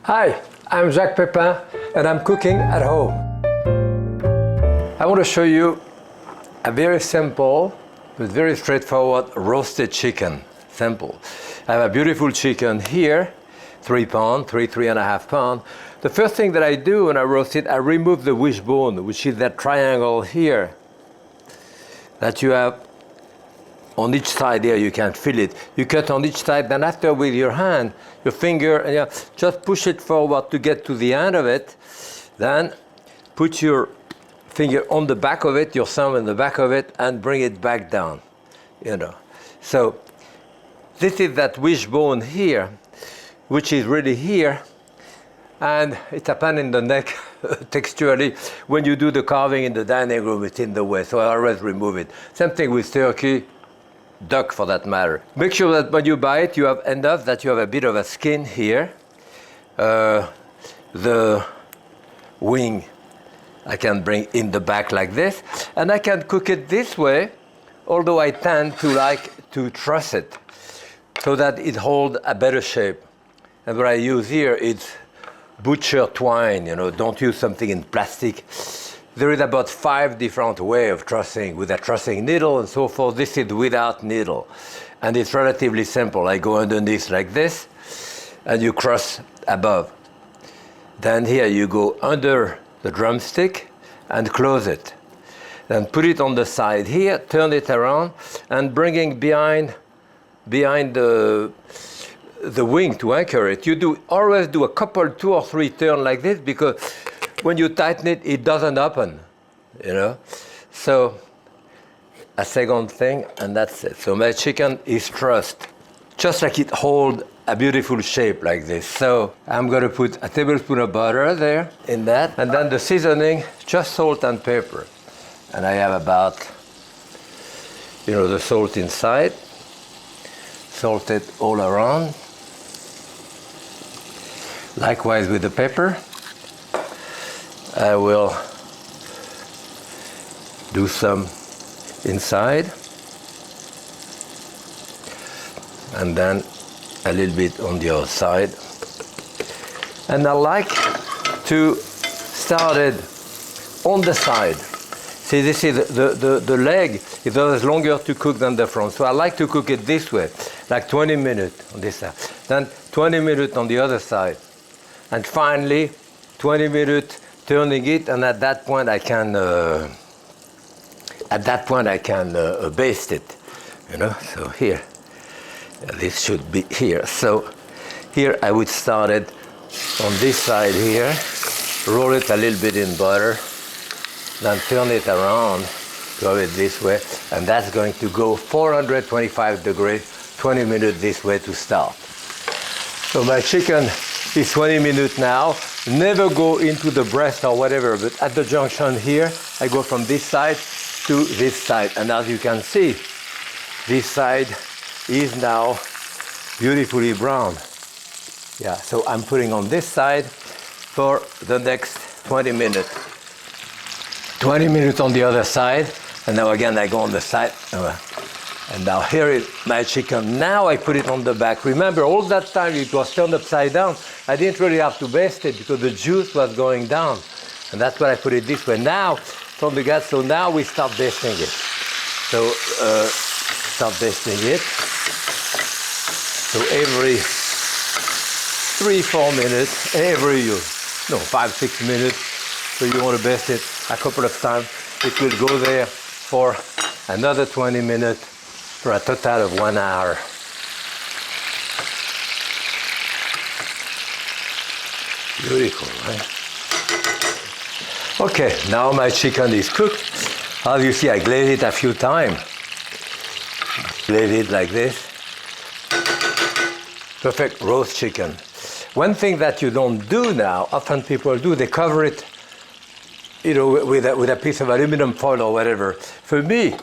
Hi, I'm Jacques Pepin and I'm cooking at home. I want to show you a very simple but very straightforward roasted chicken. Simple. I have a beautiful chicken here, 3 pounds, three and a half pounds. The first thing that I do when I roast it, I remove the wishbone, which is that triangle here that you have on each side here. You can feel it. You cut on each side, then after with your hand, your finger, and you just push it forward to get to the end of it. Then put your finger on the back of it, your thumb in the back of it, and bring it back down. So this is that wishbone here, which is really here, and it's a pain in the neck texturally. When you do the carving in the dining room, it's in the way, so I always remove it. Same thing with turkey, duck for that matter. Make sure that when you buy it, you have enough that you have a bit of a skin here. The wing I can bring in the back like this, and I can cook it this way, although I tend to like to truss it so that it holds a better shape. And what I use here is butcher twine, don't use something in plastic. There is about 5 different ways of trussing, with a trussing needle and so forth. This is without needle, and it's relatively simple. I go underneath like this, and you cross above. Then here you go under the drumstick and close it. Then put it on the side here, turn it around, and bringing behind the wing to anchor it. You always do a couple, 2 or 3 turns like this, because when you tighten it, it doesn't open, So a second thing, and that's it. So my chicken is trussed, just like it holds a beautiful shape like this. So I'm going to put a tablespoon of butter there in that, and then the seasoning, just salt and pepper. And I have about, the salt inside, salt it all around. Likewise with the pepper. I will do some inside, and then a little bit on the other side. And I like to start it on the side. See, this is the leg is always longer to cook than the front. So I like to cook it this way, like 20 minutes on this side, then 20 minutes on the other side. And finally, 20 minutes turning it, and at that point I can baste it, So here, this should be here. So here I would start it on this side here, roll it a little bit in butter, then turn it around, go it this way, and that's going to go 425 degrees, 20 minutes this way to start. So my chicken is 20 minutes now. Never go into the breast or whatever, but at the junction here, I go from this side to this side. And as you can see, this side is now beautifully brown. Yeah, so I'm putting on this side for the next 20 minutes. 20 minutes on the other side, and now again I go on the side. And now here is my chicken. Now I put it on the back. Remember, all that time it was turned upside down. I didn't really have to baste it because the juice was going down. And that's why I put it this way. Now, from the gas, so now we start basting it. So, start basting it. So every 3-4 minutes, 5-6 minutes. So you want to baste it a couple of times. It will go there for another 20 minutes. For a total of 1 hour. Beautiful, right? Okay, now my chicken is cooked. As you see, I glazed it a few times. Glaze it like this. Perfect roast chicken. One thing that you don't do now, often people do, they cover it, with a piece of aluminum foil or whatever. For me,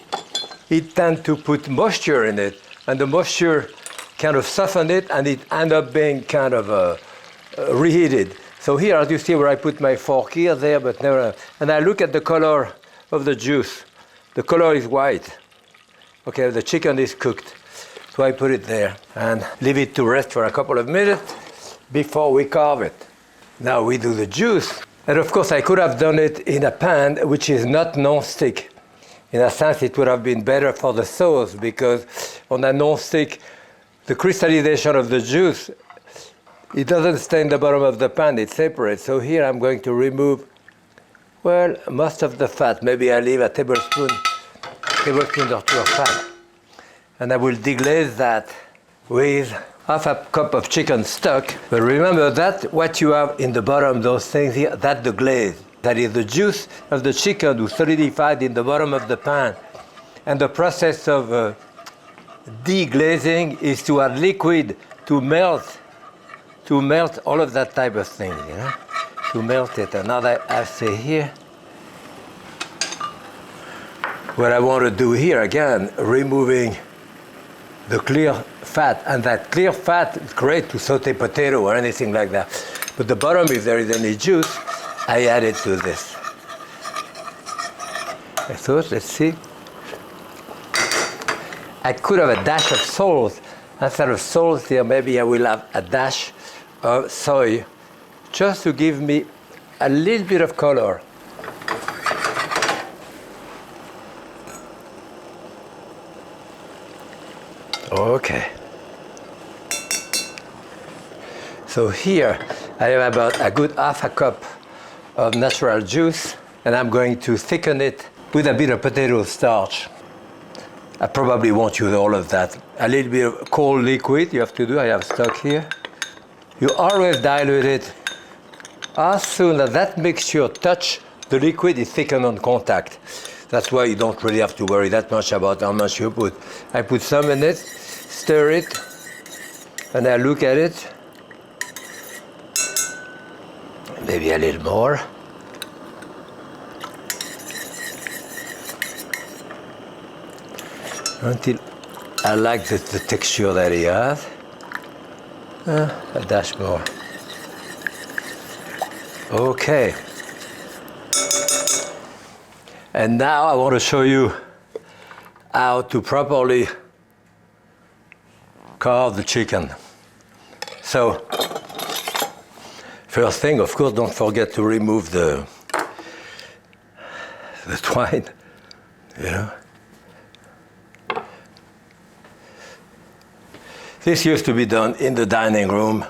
it tends to put moisture in it, and the moisture kind of softens it, and it ends up being kind of reheated. So here, as you see where I put my fork here, there, but never, and I look at the color of the juice. The color is white. Okay, the chicken is cooked. So I put it there and leave it to rest for a couple of minutes before we carve it. Now we do the juice. And of course I could have done it in a pan which is not non-stick. In a sense it would have been better for the sauce because on a non-stick the crystallization of the juice, it doesn't stay in the bottom of the pan, it separates. So here I'm going to remove, well, most of the fat. Maybe I leave a tablespoon or two of fat. And I will deglaze that with half a cup of chicken stock. But remember that what you have in the bottom, those things here, that's the glaze. That is the juice of the chicken who solidified in the bottom of the pan. And the process of deglazing is to add liquid to melt all of that type of thing, you know, to melt it. And now that I say here, what I want to do here, again, removing the clear fat, and that clear fat is great to saute potato or anything like that. But the bottom, if there is any juice, I add it to this. So let's see. I could have a dash of salt. Instead of salt here, maybe I will have a dash of soy, just to give me a little bit of color. Okay. So here I have about a good half a cup of natural juice, and I'm going to thicken it with a bit of potato starch. I probably won't use all of that. A little bit of cold liquid you have to do. I have stock here. You always dilute it. As soon as that mixture touch the liquid, is thickened on contact. That's why you don't really have to worry that much about how much you put. I put some in it, stir it, and I look at it. Maybe a little more. Until I like the texture that he has. A dash more. Okay. And now I want to show you how to properly carve the chicken. So, first thing, of course, don't forget to remove the twine, you know. This used to be done in the dining room,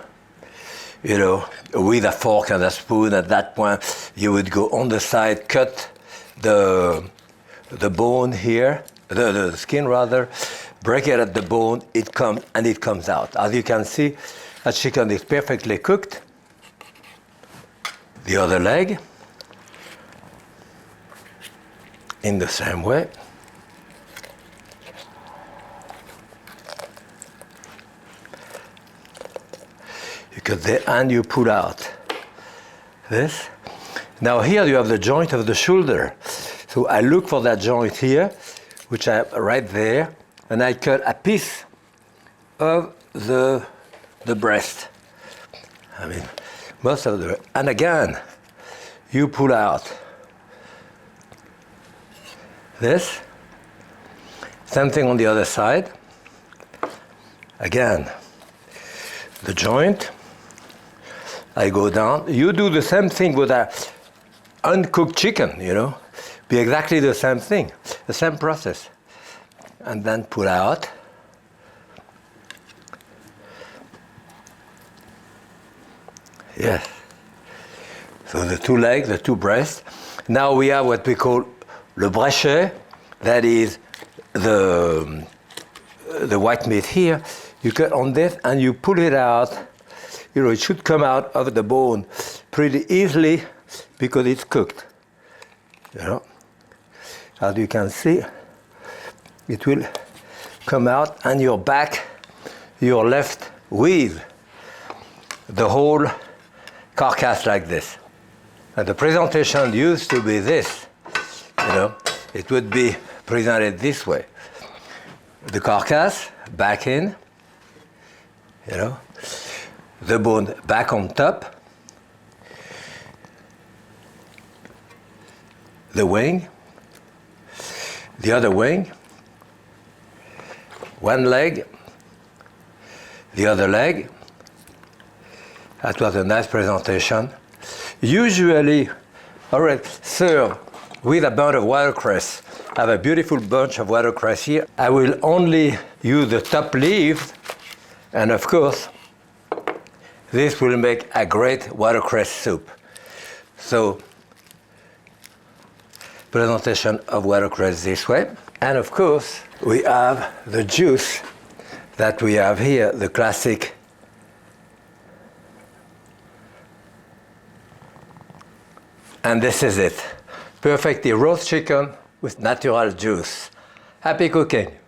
you know, with a fork and a spoon. At that point, you would go on the side, cut the bone here, the skin rather, break it at the bone, it comes out. As you can see, a chicken is perfectly cooked. The other leg, in the same way. You cut there and you pull out this. Now here you have the joint of the shoulder. So I look for that joint here, which I have right there, and I cut a piece of the breast. I mean, most of the, and again, you pull out this. Same thing on the other side. Again, the joint. I go down. You do the same thing with a uncooked chicken, you know. Be exactly the same thing, the same process. And then pull out. Yes. So the two legs, the two breasts. Now we have what we call le bréchet, that is the white meat here. You cut on this and you pull it out. You know, it should come out of the bone pretty easily because it's cooked. You know, as you can see, it will come out, and you're left with the whole carcass like this. And the presentation used to be this, you know, it would be presented this way. The carcass back in, you know, the bone back on top, the wing, the other wing, one leg, the other leg, That was a nice presentation. Usually, already served with a bunch of watercress. I have a beautiful bunch of watercress here. I will only use the top leaves, and of course, this will make a great watercress soup. So, presentation of watercress this way. And of course, we have the juice that we have here, the classic and this is it. Perfectly roast chicken with natural juice. Happy cooking!